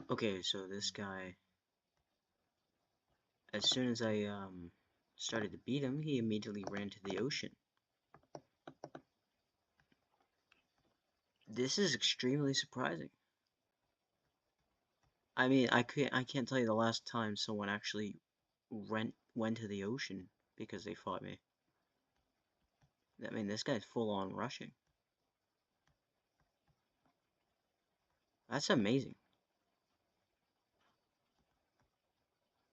Okay, so this guy, as soon as I started to beat him, he immediately ran to the ocean. This is extremely surprising. I mean, I can't tell you the last time someone actually went to the ocean because they fought me. I mean, this guy's full on rushing. That's amazing.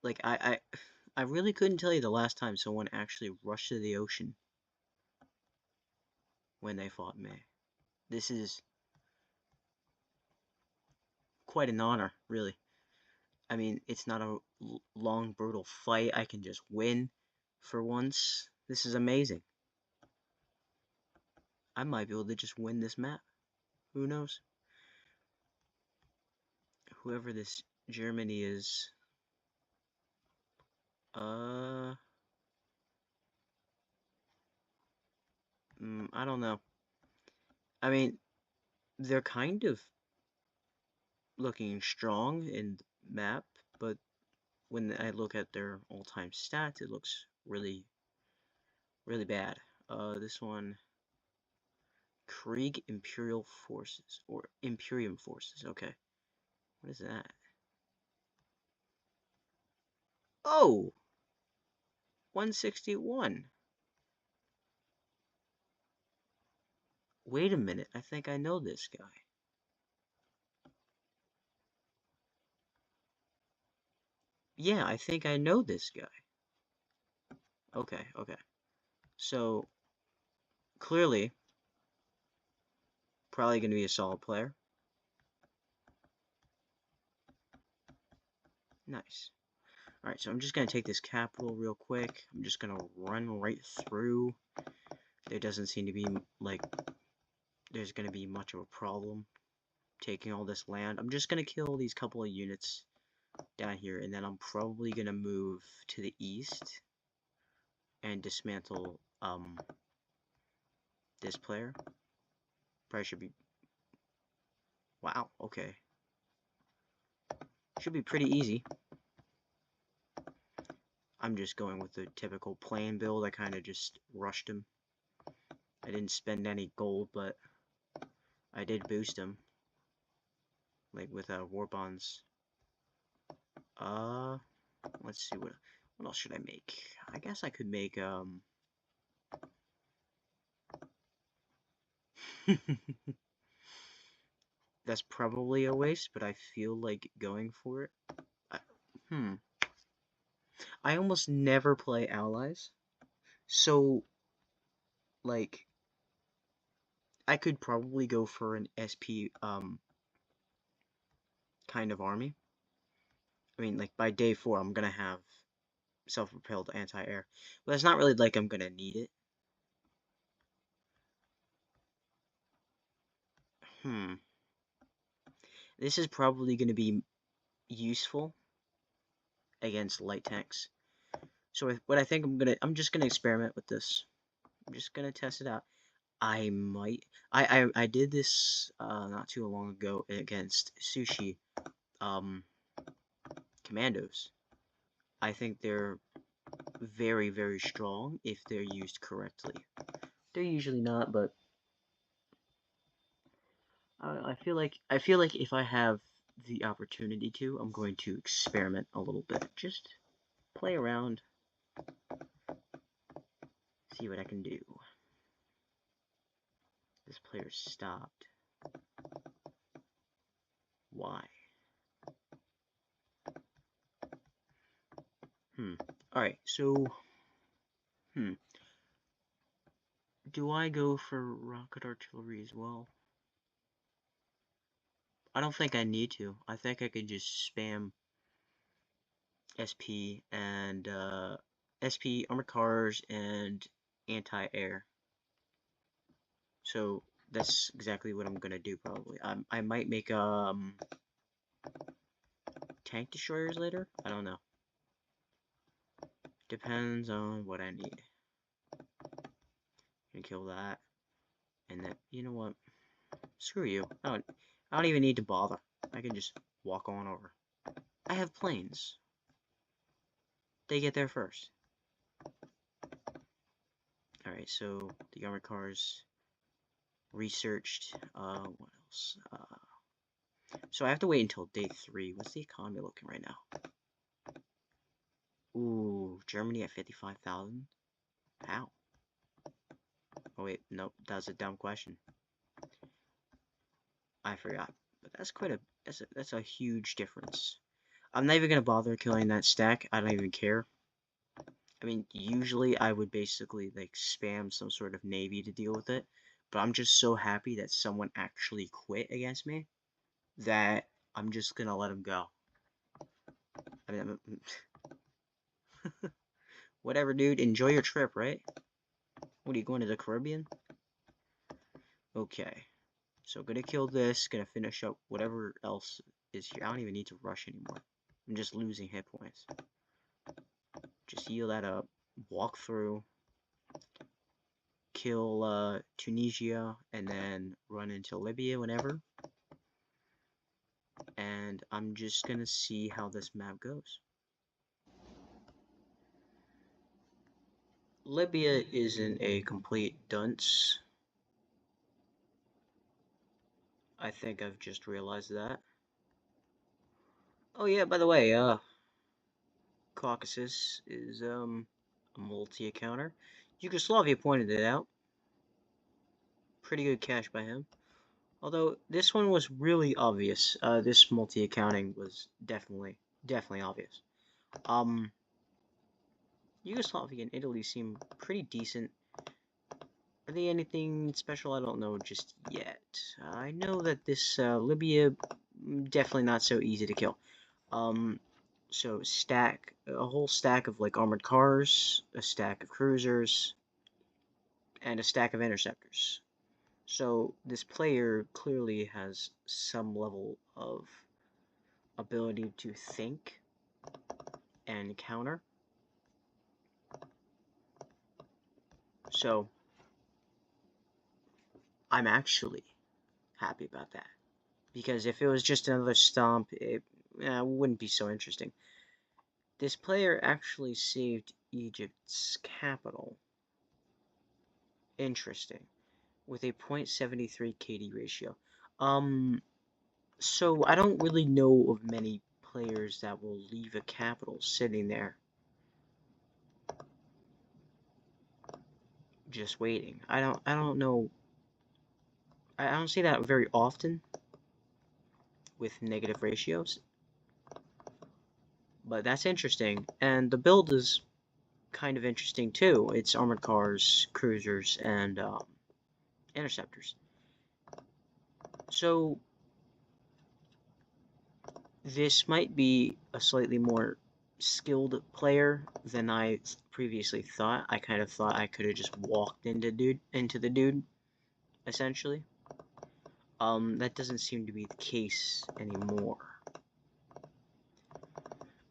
Like I really couldn't tell you the last time someone actually rushed to the ocean when they fought me. This is quite an honor, really. I mean, it's not a long, brutal fight. I can just win for once. This is amazing. I might be able to just win this map. Who knows? Whoever this Germany is, uh, I don't know. I mean, they're kind of looking strong in the map, but when I look at their all-time stats, it looks really, really bad. This one, Krieg Imperial Forces, or Imperium Forces, okay. What is that? Oh! 161. Wait a minute, I think I know this guy. Yeah, I think I know this guy. Okay, okay. So, clearly, probably going to be a solid player. Nice. Alright, so I'm just going to take this capital real quick. I'm just going to run right through. There doesn't seem to be, like, there's going to be much of a problem taking all this land. I'm just going to kill these couple of units down here, and then I'm probably going to move to the east and dismantle, this player. Probably should be... Wow, okay. Should be pretty easy. I'm just going with the typical plain build. I kind of just rushed him. I didn't spend any gold, but I did boost him. Like with war bonds. Let's see what else should I make? I guess I could make that's probably a waste, but I feel like going for it. I, hmm. I almost never play allies. So like I could probably go for an SP kind of army. I mean, like by day 4 I'm gonna have self-propelled anti-air. But it's not really like I'm gonna need it. Hmm. This is probably gonna be useful against light tanks. So what I think I'm just gonna experiment with this. I'm just gonna test it out. I might I did this not too long ago against sushi commandos. I think they're very, very strong if they're used correctly. They're usually not, but I feel like if I have the opportunity to, I'm going to experiment a little bit. Just play around, see what I can do. This player stopped. Why? Alright, so do I go for rocket artillery as well? I don't think I need to. I think I could just spam SP and SP armored cars and anti-air. So that's exactly what I'm gonna do probably. I might make tank destroyers later. I don't know. Depends on what I need. Gonna kill that, and then you know what? Screw you. I don't even need to bother. I can just walk on over. I have planes. They get there first. Alright, so the armored cars researched. What else? So I have to wait until day 3. What's the economy looking right now? Ooh, Germany at 55,000? How? Oh wait, nope, that's a dumb question. I forgot. But that's quite a that's a huge difference. I'm not even gonna bother killing that stack. I don't even care. I mean, usually I would basically like spam some sort of navy to deal with it, but I'm just so happy that someone actually quit against me that I'm just gonna let him go. I mean, whatever, dude. Enjoy your trip, right? What are you going to the Caribbean? Okay. So gonna kill this. Gonna finish up whatever else is here. I don't even need to rush anymore. I'm just losing hit points. Just heal that up. Walk through. Kill Tunisia and then run into Libya whenever. And I'm just gonna see how this map goes. Libya isn't a complete dunce. I think I've just realized that. Oh yeah, by the way, Caucasus is a multi-accounter. Yugoslavia pointed it out. Pretty good cash by him. Although this one was really obvious. This multi-accounting was definitely obvious. Yugoslavia and Italy seem pretty decent. Are they anything special? I don't know just yet. I know that this Libya, definitely not so easy to kill. So a whole stack of like armored cars, a stack of cruisers, and a stack of interceptors. So this player clearly has some level of ability to think and counter. So I'm actually happy about that. Because if it was just another stomp, it wouldn't be so interesting. This player actually saved Egypt's capital. Interesting. With a 0.73 KD ratio. So I don't really know of many players that will leave a capital sitting there just waiting. I don't know. I don't see that very often with negative ratios. But that's interesting. And the build is kind of interesting too. It's armored cars, cruisers, and interceptors. So this might be a slightly more skilled player than I previously thought. I kind of thought I could have just walked into the dude, essentially. That doesn't seem to be the case anymore.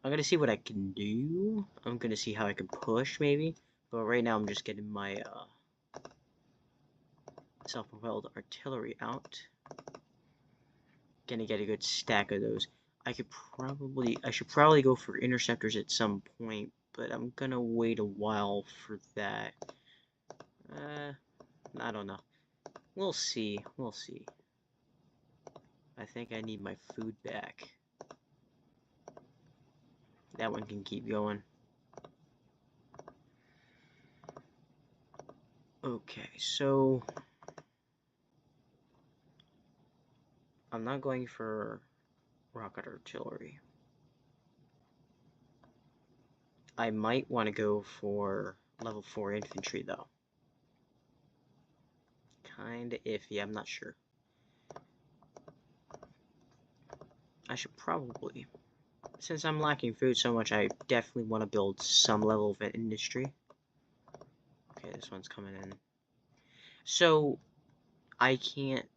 I'm gonna see what I can do. I'm gonna see how I can push, maybe. But right now I'm just getting my self-propelled artillery out. Gonna get a good stack of those. I should probably go for interceptors at some point, but I'm gonna wait a while for that. I don't know. We'll see. I think I need my food back. That one can keep going. Okay, so I'm not going for rocket artillery. I might want to go for level 4 infantry, though. Kinda iffy, I'm not sure. I should probably, since I'm lacking food so much, I definitely want to build some level of industry. Okay, this one's coming in. So, I can't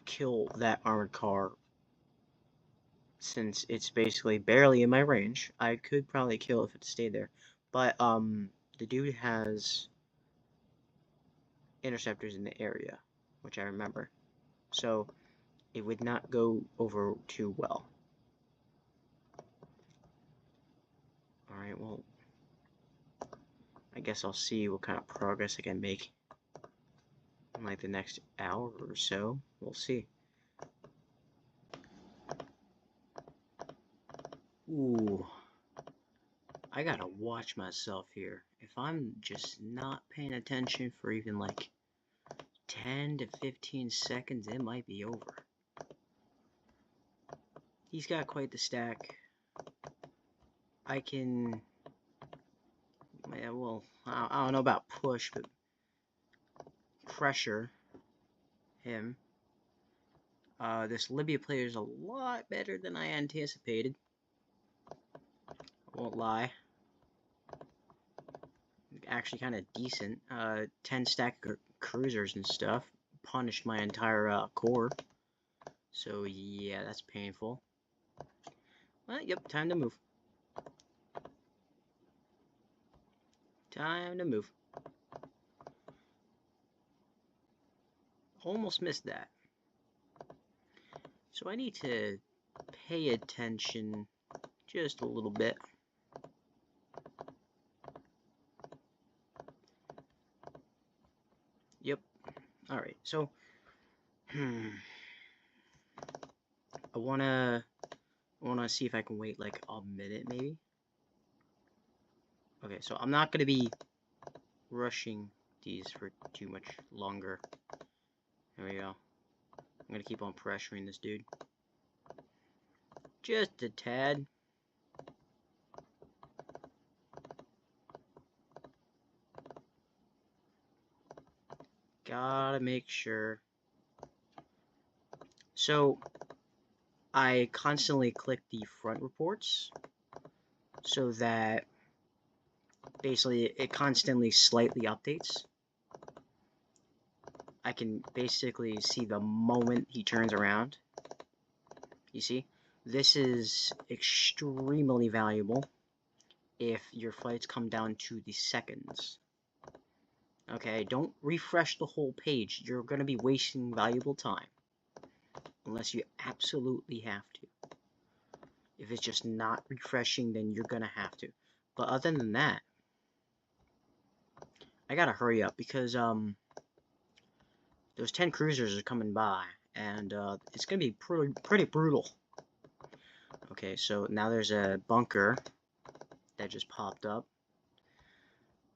kill that armored car since it's basically barely in my range. I could probably kill if it stayed there. But, the dude has interceptors in the area, which I remember. So, it would not go over too well. Alright, well, I guess I'll see what kind of progress I can make in like the next hour or so. We'll see. Ooh, I gotta watch myself here. If I'm just not paying attention for even like 10 to 15 seconds, it might be over. He's got quite the stack. I can... Yeah, well, I don't know about push, but pressure him. This Libya player is a lot better than I anticipated. I won't lie. Actually kind of decent. 10 stack cruisers and stuff. Punished my entire core. So yeah, that's painful. Well, yep, time to move. Time to move. Almost missed that. So I need to pay attention just a little bit. Yep. Alright, so I wanna see if I can wait like a minute maybe. Okay, so I'm not gonna be rushing these for too much longer. There we go. I'm gonna keep on pressuring this dude. Just a tad. Gotta make sure. So, I constantly click the front reports so that basically it constantly slightly updates. I can basically see the moment he turns around. You see? This is extremely valuable if your flights come down to the seconds. Okay, don't refresh the whole page. You're going to be wasting valuable time. Unless you absolutely have to. If it's just not refreshing, then you're going to have to. But other than that, I gotta hurry up because, those 10 cruisers are coming by. And, it's going to be pretty brutal. Okay, so now there's a bunker that just popped up.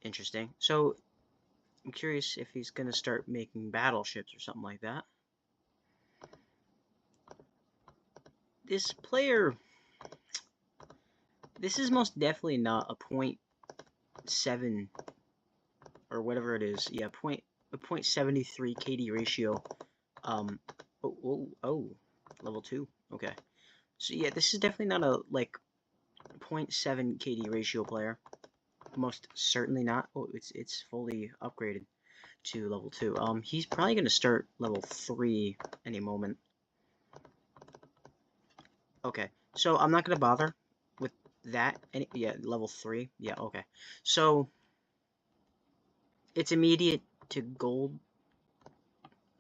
Interesting. So, I'm curious if he's going to start making battleships or something like that. This player... This is most definitely not a 0.7 or whatever it is. Yeah, a 0.73 KD ratio. Level 2. Okay. So yeah, this is definitely not a like 0.7 KD ratio player. Most certainly not. Oh, it's fully upgraded to level 2. He's probably gonna start level 3 any moment. Okay, so I'm not gonna bother with that. Yeah, level 3. Yeah, okay. So it's immediate to gold.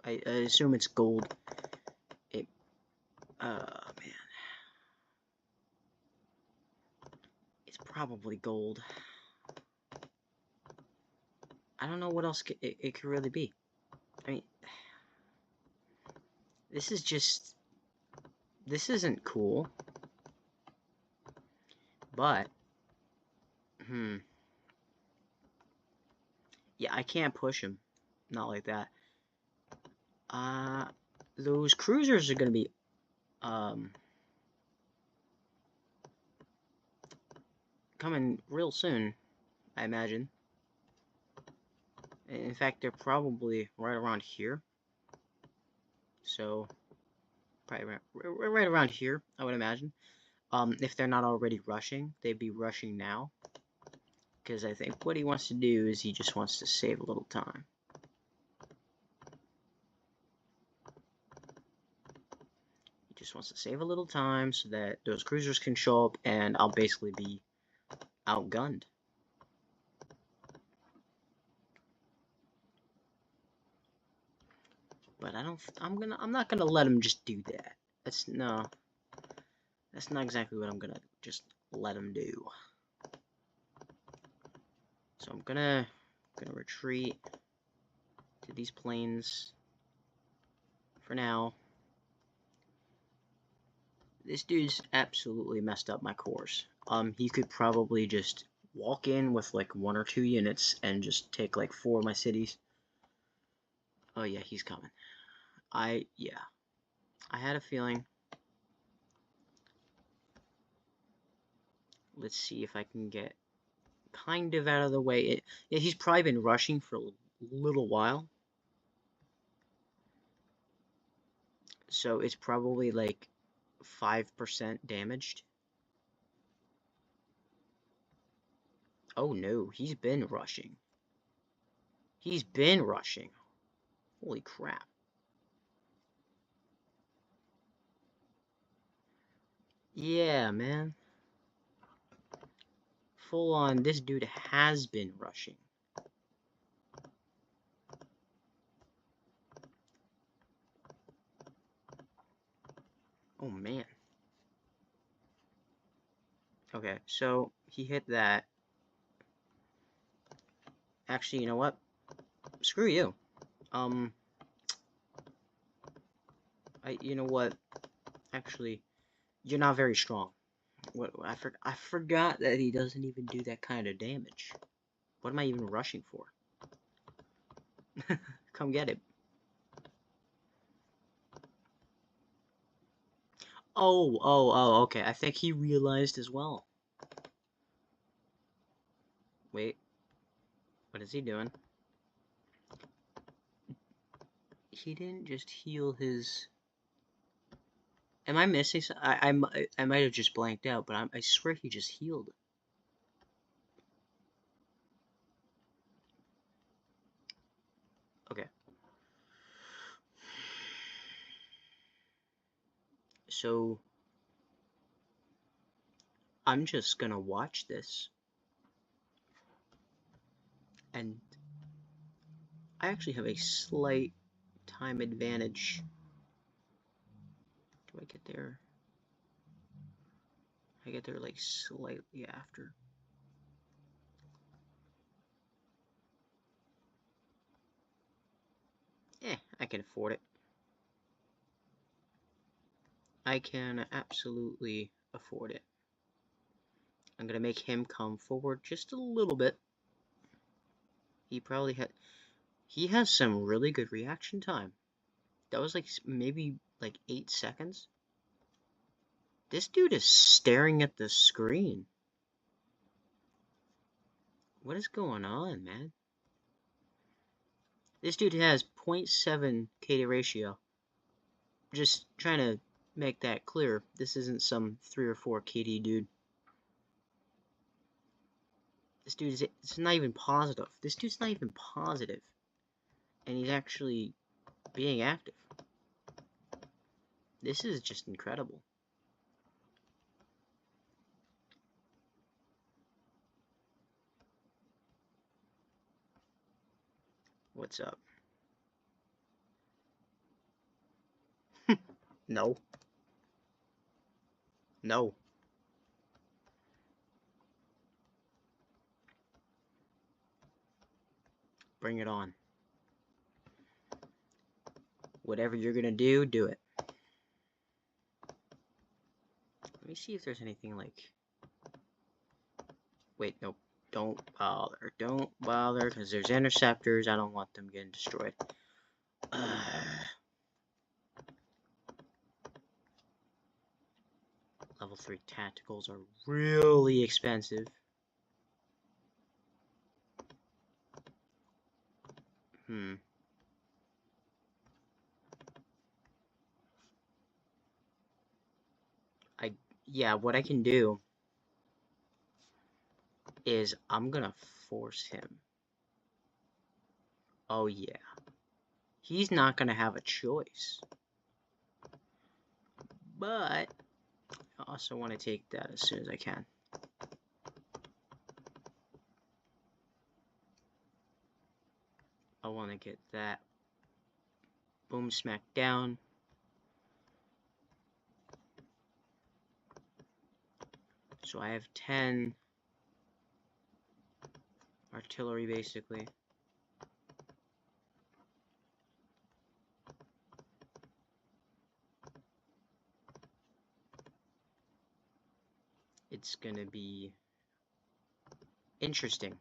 I assume it's gold. Man. It's probably gold. I don't know what else it could really be. I mean, this is just... This isn't cool. But... Yeah, I can't push him. Not like that. Those cruisers are gonna be... coming real soon, I imagine. In fact, they're probably right around here. So, probably right around here, I would imagine. If they're not already rushing, they'd be rushing now. Because I think what he wants to do is he just wants to save a little time. He just wants to save a little time so that those cruisers can show up and I'll basically be outgunned. But I'm not gonna let him just do that. That's not exactly what I'm gonna just let him do. So I'm gonna retreat to these plains for now. This dude's absolutely messed up my course. He could probably just walk in with like 1 or 2 units and just take like 4 of my cities. Oh yeah, he's coming. Yeah. I had a feeling. Let's see if I can get kind of out of the way. Yeah, he's probably been rushing for a little while. So it's probably like 5% damaged. Oh no, he's been rushing. He's been rushing. Holy crap. Yeah, man. Full on, this dude has been rushing. Oh man. Okay, so he hit that. Actually, you know what? Screw you. You know what? Actually, you're not very strong. What I forgot that he doesn't even do that kind of damage. What am I even rushing for? Come get it. Oh, okay. I think he realized as well. Wait. What is he doing? He didn't just heal his... Am I missing something? I might have just blanked out, but I swear he just healed. Okay. So... I'm just gonna watch this. And... I actually have a slight time advantage. Do I get there? I get there like slightly after. I can afford it. I can absolutely afford it. I'm gonna make him come forward just a little bit. He probably had... He has some really good reaction time. That was like maybe like 8 seconds. This dude is staring at the screen. What is going on, man? This dude has 0.7 KD ratio. Just trying to make that clear. This isn't some 3 or 4 KD dude. This dude is... It's not even positive. This dude's not even positive. And he's actually being active. This is just incredible. What's up? No. No. Bring it on. Whatever you're gonna do, do it. Let me see if there's anything like... Wait, nope. Don't bother. Don't bother, because there's interceptors. I don't want them getting destroyed. Level 3 tacticals are really expensive. Yeah, what I can do is I'm gonna force him. Oh yeah. He's not gonna have a choice. But I also want to take that as soon as I can. I want to get that. Boom, smack down. So I have 10. artillery, basically. It's gonna be interesting.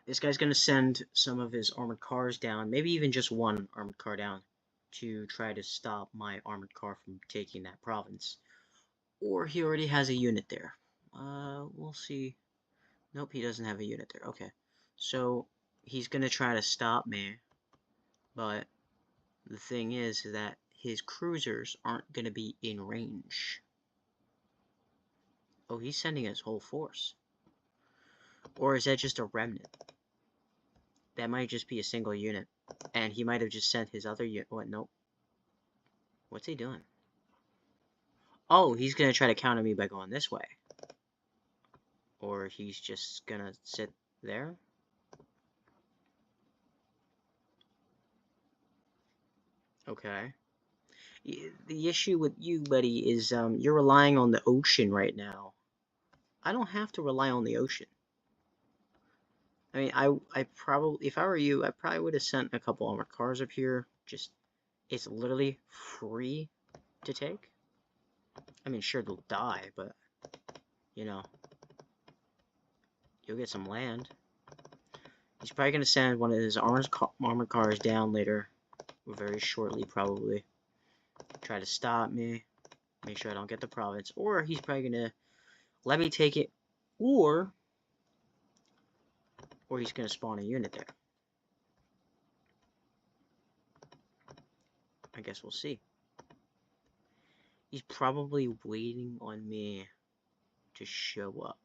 This guy's gonna send some of his armored cars down, maybe even just one armored car down, to try to stop my armored car from taking that province. Or he already has a unit there. We'll see. Nope, he doesn't have a unit there. Okay. So, he's gonna try to stop me, but the thing is that his cruisers aren't gonna be in range. Oh, he's sending his whole force. Or is that just a remnant? That might just be a single unit. And he might have just sent his other unit. What? Nope. What's he doing? Oh, he's gonna try to counter me by going this way. Or he's just gonna sit there. Okay. The issue with you, buddy, is you're relying on the ocean right now. I don't have to rely on the ocean. I mean, I probably, if I were you, I probably would have sent a couple armored cars up here. Just, it's literally free to take. I mean, sure, they'll die, but, you know, you'll get some land. He's probably going to send one of his armored cars down later, very shortly, probably. Try to stop me, make sure I don't get the province, or he's probably going to let me take it, or he's going to spawn a unit there. I guess we'll see. He's probably waiting on me to show up.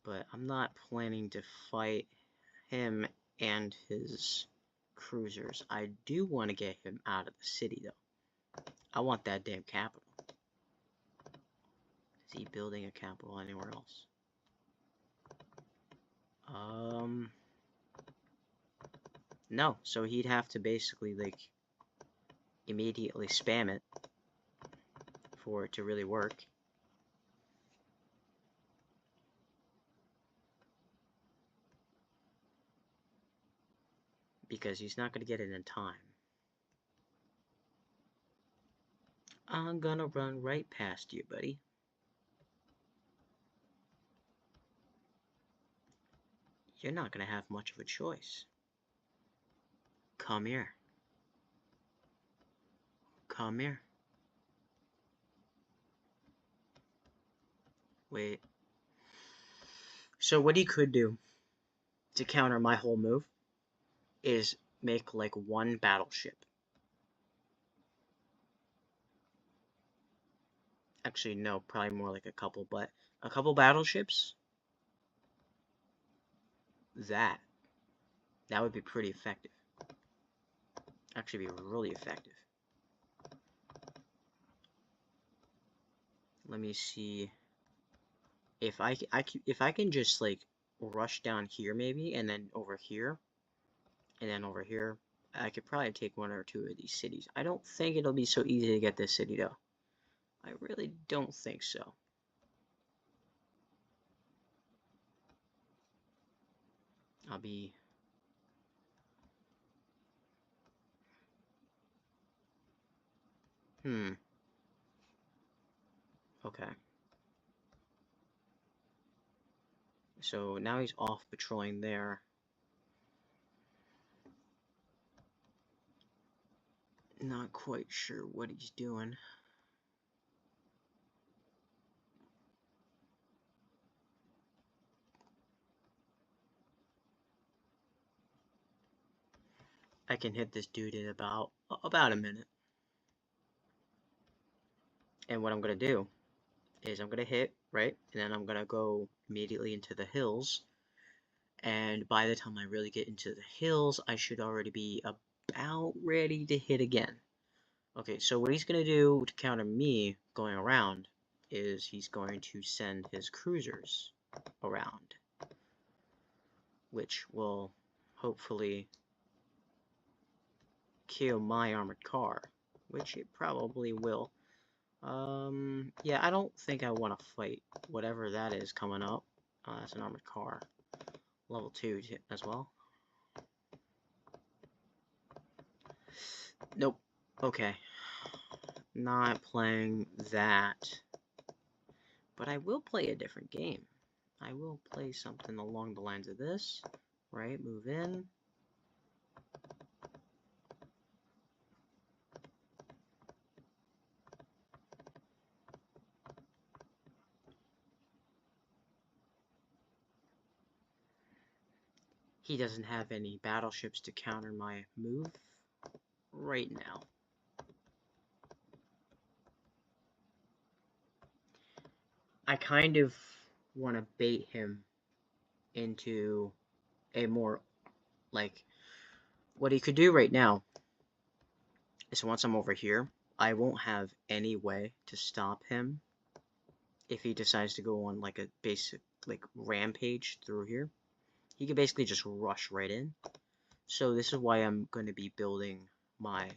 But I'm not planning to fight him and his cruisers. I do want to get him out of the city, though. I want that damn capital. Is he building a capital anywhere else? No. So he'd have to basically, like, immediately spam it for it to really work. Because he's not going to get it in time. I'm gonna run right past you, buddy. You're not gonna have much of a choice. Come here. Come here. Wait. So what he could do to counter my whole move is make like one battleship. Actually, no, probably more like a couple, but a couple battleships. That would be pretty effective. Actually, be really effective. Let me see if I can just like rush down here maybe, and then over here, and then over here. I could probably take one or two of these cities. I don't think it'll be so easy to get this city though. I really don't think so. I'll be... Okay. So now he's off patrolling there. Not quite sure what he's doing. I can hit this dude in about a minute. And what I'm gonna do is I'm gonna hit, right? And then I'm gonna go immediately into the hills. And by the time I really get into the hills, I should already be about ready to hit again. Okay, so what he's gonna do to counter me going around is he's going to send his cruisers around, which will hopefully kill my armored car, which it probably will. Yeah, I don't think I want to fight whatever that is coming up. That's an armored car. Level 2 as well. Nope. Okay. Not playing that. But I will play a different game. I will play something along the lines of this. Right, move in. He doesn't have any battleships to counter my move right now. I kind of want to bait him into a more, like, what he could do right now is once I'm over here, I won't have any way to stop him if he decides to go on, like, a basic, like, rampage through here. He could basically just rush right in. So this is why I'm going to be building my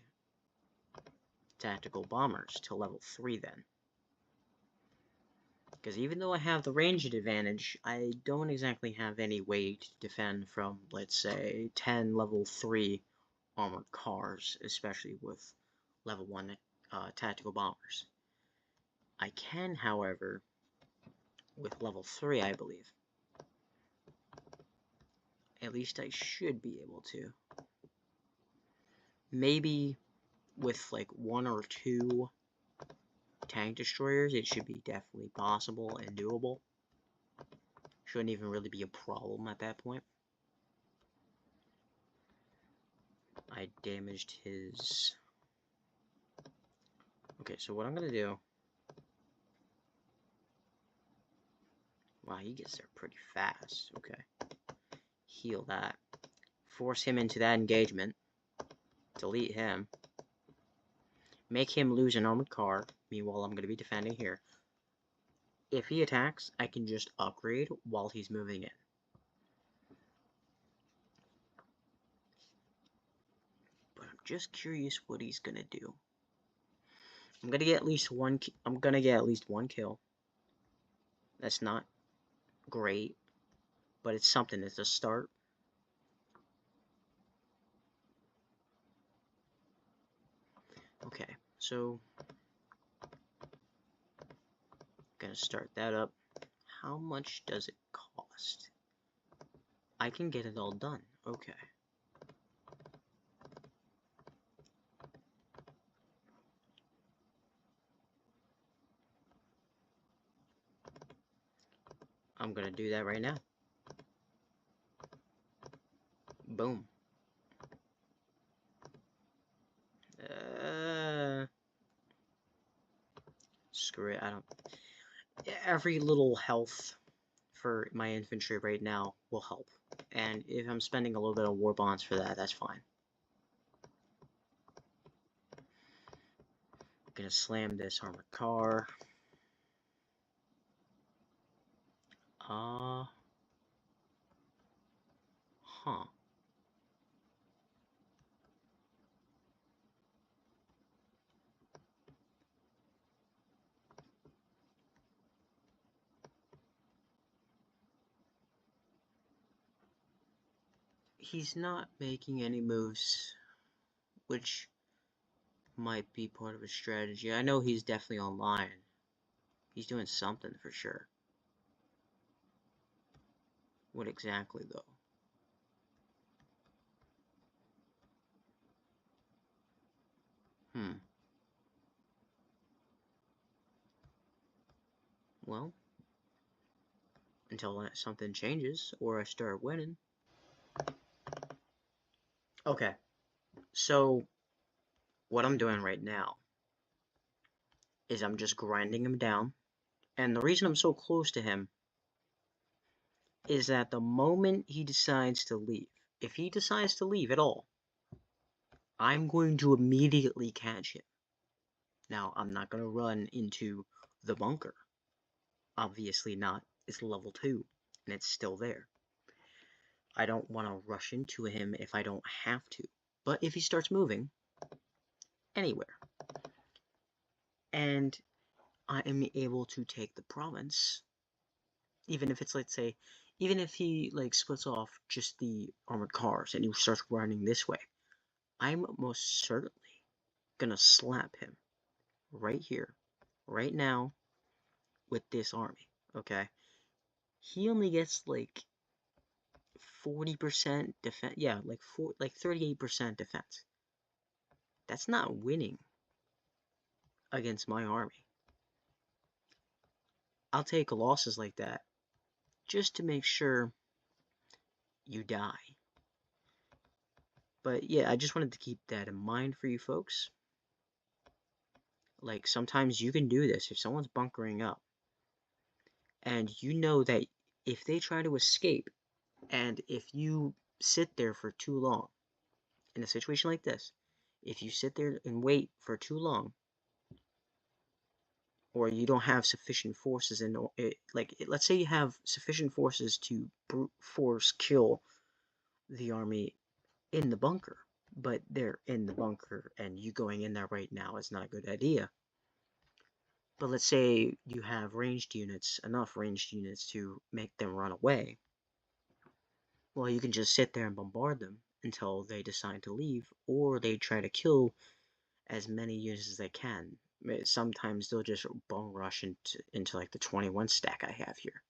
tactical bombers to level 3 then. Because even though I have the ranged advantage, I don't exactly have any way to defend from, let's say, 10 level 3 armored cars, especially with level 1 tactical bombers. I can, however, with level 3, I believe. At least I should be able to. Maybe with like 1 or 2 tank destroyers, it should be definitely possible and doable. Shouldn't even really be a problem at that point. I damaged his... Okay, so what I'm gonna do... Wow, he gets there pretty fast. Okay. Heal that. Force him into that engagement. Delete him. Make him lose an armored car. Meanwhile, I'm going to be defending here. If he attacks, I can just upgrade while he's moving in. But I'm just curious what he's going to do. I'm going to get at least one kill. That's not great, but it's something. It's a start. Okay, so gonna start that up. How much does it cost? I can get it all done. Okay. I'm gonna do that right now. Boom. Screw it, I don't... Every little health for my infantry right now will help. And if I'm spending a little bit of war bonds for that, that's fine. I'm gonna slam this armored car. Huh. He's not making any moves, which might be part of a strategy. I know he's definitely online. He's doing something for sure. What exactly, though? Well, until something changes or I start winning. Okay, so what I'm doing right now is I'm just grinding him down. And the reason I'm so close to him is that the moment he decides to leave, if he decides to leave at all, I'm going to immediately catch him. Now, I'm not going to run into the bunker. Obviously not. It's level 2, and it's still there. I don't want to rush into him if I don't have to. But if he starts moving, anywhere. And I am able to take the province, even if it's, let's say, even if he like splits off just the armored cars and he starts running this way, I'm most certainly gonna slap him right here, right now, with this army. Okay, he only gets like 40% defense. Yeah, like 38% defense. That's not winning against my army. I'll take losses like that just to make sure you die. But yeah, I just wanted to keep that in mind for you folks. Like, sometimes you can do this if someone's bunkering up, and you know that if they try to escape, and if you sit there for too long, in a situation like this, if you sit there and wait for too long, or you don't have sufficient forces in let's say you have sufficient forces to brute force kill the army in the bunker, but they're in the bunker and you going in there right now is not a good idea. But let's say you have ranged units, enough ranged units to make them run away. Well, you can just sit there and bombard them until they decide to leave, or they try to kill as many units as they can. Sometimes they'll just bone rush into like the 21 stack I have here.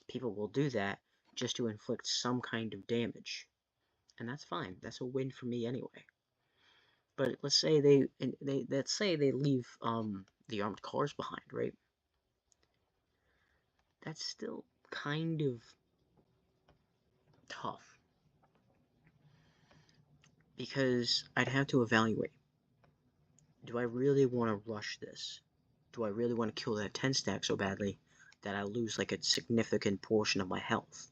People will do that just to inflict some kind of damage, and that's fine. That's a win for me anyway. But let's say they leave the armored cars behind, right? That's still kind of tough because I'd have to evaluate. Do I really want to rush this? Do I really want to kill that 10 stack so badly that I lose like a significant portion of my health?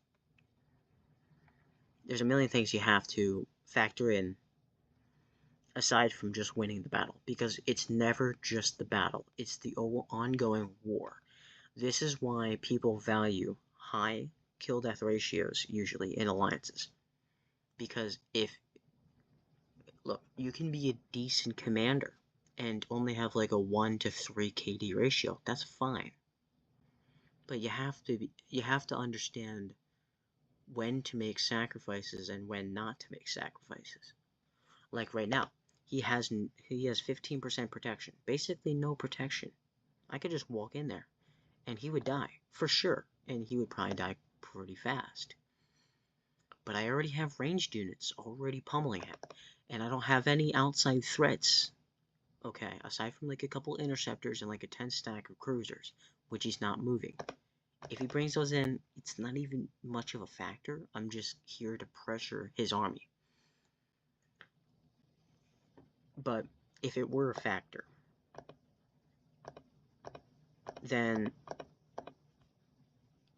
There's a million things you have to factor in aside from just winning the battle, because it's never just the battle, it's the ongoing war. This is why people value high kill death ratios usually in alliances. Because look, you can be a decent commander and only have like a 1 to 3 KD ratio. That's fine. But you have to understand when to make sacrifices and when not to make sacrifices. Like right now, he has 15% protection. Basically no protection. I could just walk in there and he would die for sure, and he would probably die pretty fast. But I already have ranged units already pummeling him, and I don't have any outside threats. Okay, aside from like a couple interceptors and like a 10 stack of cruisers, which he's not moving. If he brings those in, it's not even much of a factor. I'm just here to pressure his army. But if it were a factor, then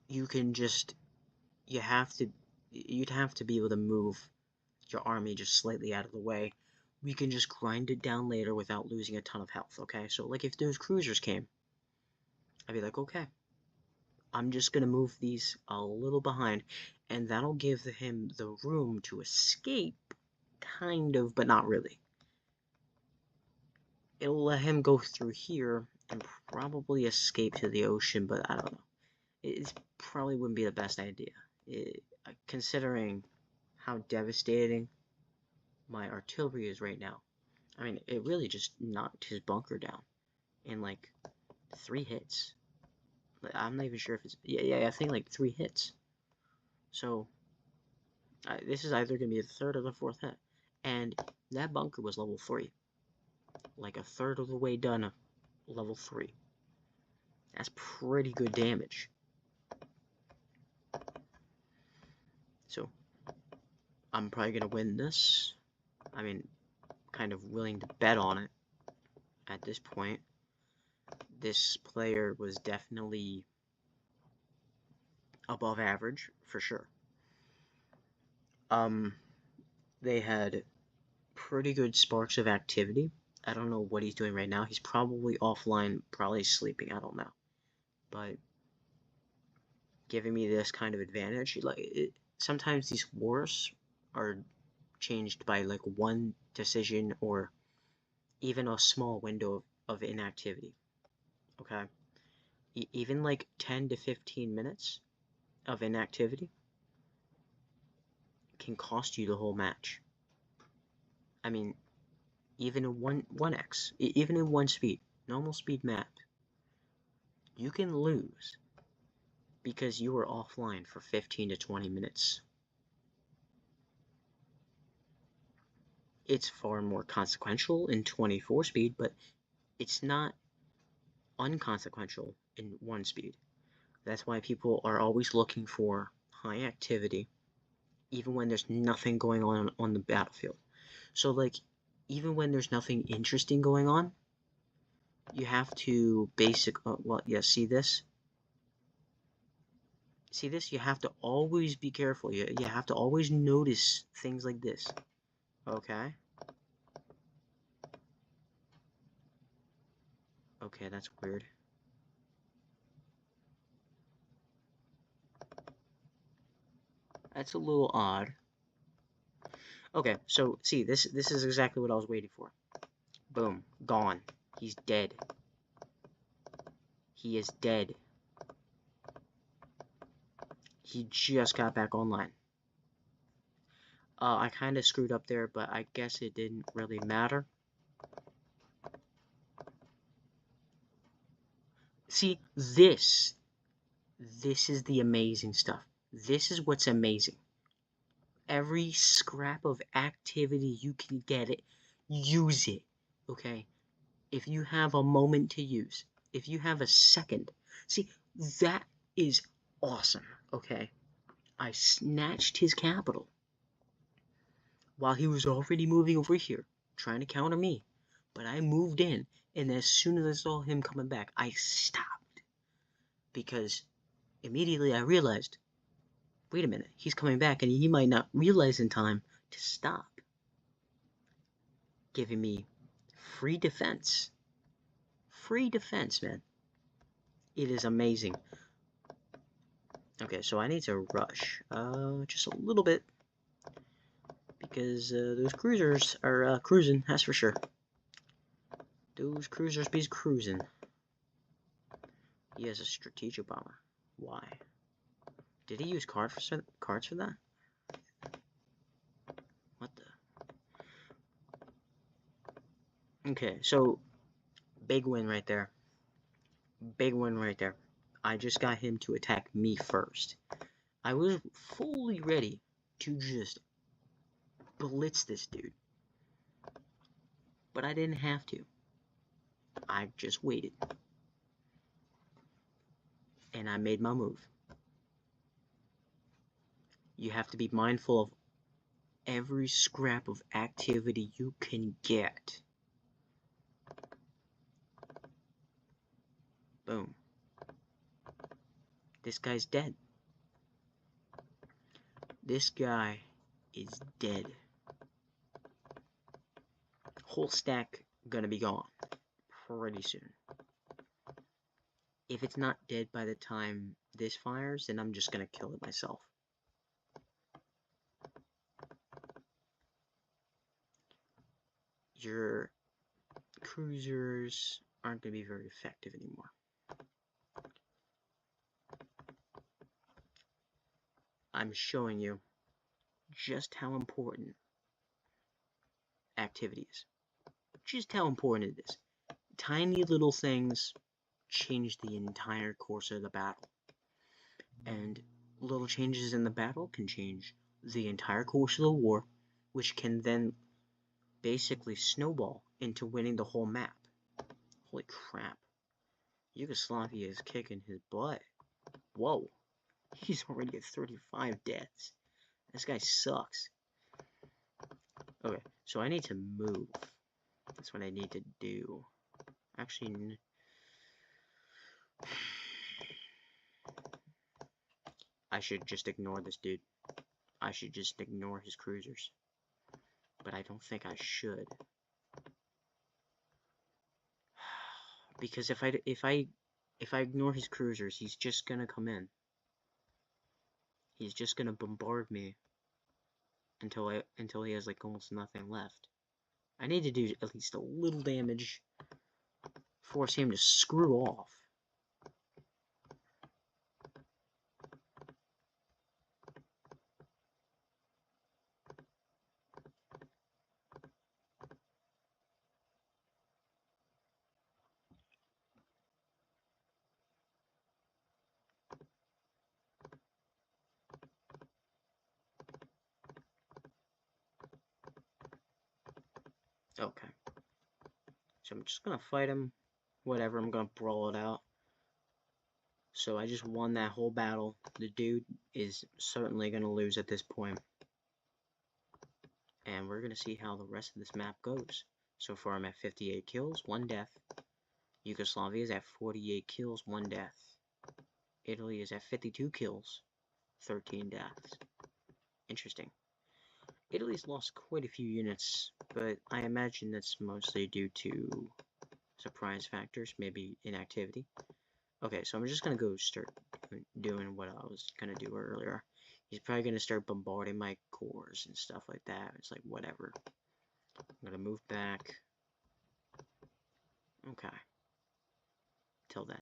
you can just you'd have to be able to move your army just slightly out of the way. We can just grind it down later without losing a ton of health, okay? So like if those cruisers came, I'd be like, okay, I'm just gonna move these a little behind, and that'll give him the room to escape, kind of, but not really. It'll let him go through here and probably escape to the ocean, but I don't know. It probably wouldn't be the best idea, considering how devastating my artillery is right now. I mean, it really just knocked his bunker down in like 3 hits. I'm not even sure if it's I think like 3 hits. So this is either gonna be the 3rd or the 4th hit, and that bunker was level 3, like a third of the way done, level 3. That's pretty good damage. So I'm probably gonna win this. I mean, kind of willing to bet on it at this point. This player was definitely above average for sure. They had pretty good sparks of activity. I don't know what he's doing right now. He's probably offline, probably sleeping. I don't know, but giving me this kind of advantage, sometimes these wars are changed by like one decision or even a small window of inactivity. Okay, Even like 10 to 15 minutes of inactivity can cost you the whole match. I mean, even in 1x, even in 1 speed, normal speed map, you can lose because you were offline for 15 to 20 minutes. It's far more consequential in 24 speed, but it's not unconsequential in 1 speed. That's why people are always looking for high activity, even when there's nothing going on the battlefield. So, like, even when there's nothing interesting going on, you have to see this? See this? You have to always be careful. You have to always notice things like this. Okay? Okay, that's weird. That's a little odd. Okay, so see, this is exactly what I was waiting for. Boom, gone. He's dead. He is dead. He just got back online. I kind of screwed up there, but I guess it didn't really matter. See, this is the amazing stuff. This is what's amazing. Every scrap of activity you can get it, use it, okay? If you have a moment to use, if you have a second, see, that is awesome, okay? I snatched his capital while he was already moving over here, trying to counter me. But I moved in, and as soon as I saw him coming back, I stopped. Because immediately I realized, wait a minute, he's coming back, and he might not realize in time to stop. Giving me free defense. Free defense, man. It is amazing. Okay, so I need to rush. Just a little bit. Because those cruisers are cruising, that's for sure. Those cruisers be cruising. He has a strategic bomber. Why? Did he use cards for that? What the? Okay, so big win right there. Big win right there. I just got him to attack me first. I was fully ready to just blitz this dude. But I didn't have to. I just waited. And I made my move. You have to be mindful of every scrap of activity you can get. Boom. This guy's dead. This guy is dead. Whole stack gonna be gone pretty soon. If it's not dead by the time this fires, then I'm just gonna kill it myself. Your cruisers aren't gonna be very effective anymore. I'm showing you just how important activity is. Just how important it is. Tiny little things change the entire course of the battle. And little changes in the battle can change the entire course of the war, which can then basically snowball into winning the whole map. Holy crap. Yugoslavia is kicking his butt. Whoa. He's already at 35 deaths. This guy sucks. Okay, so I need to move. That's what I need to do. Actually, I should just ignore this dude. I should just ignore his cruisers. But I don't think I should. Because if I ignore his cruisers, he's just gonna come in. He's just gonna bombard me until he has like almost nothing left. I need to do at least a little damage, force him to screw off. Okay. So I'm just gonna fight him. Whatever, I'm gonna brawl it out. So I just won that whole battle. The dude is certainly gonna lose at this point. And we're gonna see how the rest of this map goes. So far I'm at 58 kills, 1 death. Yugoslavia is at 48 kills, 1 death. Italy is at 52 kills, 13 deaths. Interesting. Italy's lost quite a few units, but I imagine that's mostly due to surprise factors, maybe inactivity. Okay, so I'm just gonna go start doing what I was gonna do earlier. He's probably gonna start bombarding my cores and stuff like that. It's like, whatever. I'm gonna move back. Okay. Till then.